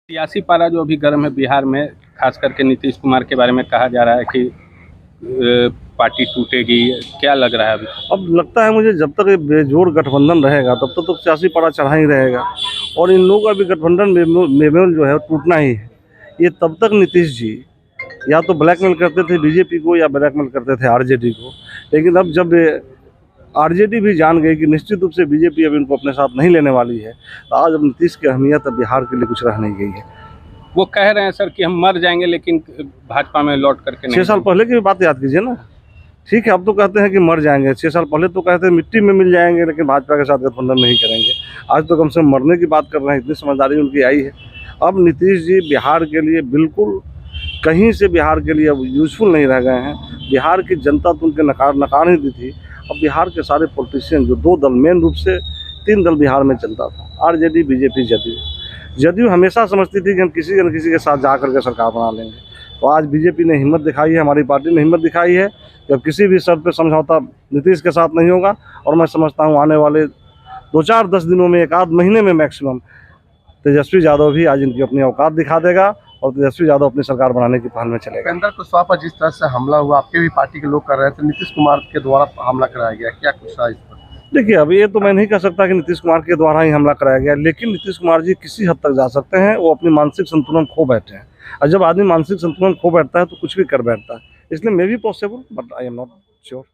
सियासी पारा जो अभी गर्म है बिहार में, खास करके नीतीश कुमार के बारे में कहा जा रहा है कि पार्टी टूटेगी। क्या लग रहा है अभी? अब लगता है मुझे जब तक ये बेजोड़ गठबंधन रहेगा तब तक तो सियासी पारा चढ़ा ही रहेगा और इन लोगों का भी गठबंधन मेल जो है टूटना ही है। ये तब तक नीतीश जी या तो ब्लैकमेल करते थे बीजेपी को या ब्लैकमेल करते थे आरजेडी को, लेकिन अब जब आरजेडी भी जान गई कि निश्चित रूप से बीजेपी अब इनको अपने साथ नहीं लेने वाली है, तो आज अब नीतीश की अहमियत अब बिहार के लिए कुछ रह नहीं गई है। वो कह रहे हैं सर कि हम मर जाएंगे लेकिन भाजपा में लौट करके नहीं। 6 साल पहले की बात याद कीजिए ना। ठीक है, अब तो कहते हैं कि मर जाएंगे, 6 साल पहले तो कहते हैं मिट्टी में मिल जाएंगे लेकिन भाजपा के साथ गठबंधन नहीं करेंगे। आज तो कम से कम मरने की बात कर रहे हैं, इतनी समझदारी उनकी आई है। अब नीतीश जी बिहार के लिए बिल्कुल कहीं से बिहार के लिए अब यूजफुल नहीं रह गए हैं। बिहार की जनता तो उनके नकार ही दी थी। अब बिहार के सारे पॉलिटिशियन जो 2 दल, मेन रूप से 3 दल बिहार में चलता था, आरजेडी, बीजेपी, जदयू हमेशा समझती थी कि हम किसी न किसी के साथ जा करके सरकार बना लेंगे। तो आज बीजेपी ने हिम्मत दिखाई है, हमारी पार्टी ने हिम्मत दिखाई है कि अब किसी भी शर्त पे समझौता नीतीश के साथ नहीं होगा। और मैं समझता हूँ आने वाले 2-4-10 दिनों में, 1 आध महीने में मैक्सिमम, तेजस्वी यादव भी आज इनकी अपनी औकात दिखा देगा और तेजस्वी यादव अपनी सरकार बनाने की पहल में चलेगा। उपेंद्र कुशवाहा पर जिस तरह से हमला हुआ, आपके भी पार्टी के लोग कर रहे थे, नीतीश कुमार के द्वारा हमला कराया गया, क्या कुछ था इस पर? देखिए, अभी ये तो मैं नहीं कह सकता कि नीतीश कुमार के द्वारा ही हमला कराया गया, लेकिन नीतीश कुमार जी किसी हद तक जा सकते हैं। वो अपनी मानसिक संतुलन खो बैठे हैं और जब आदमी मानसिक संतुलन खो बैठता है तो कुछ भी कर बैठता है। इसलिए may be possible, but I am not sure.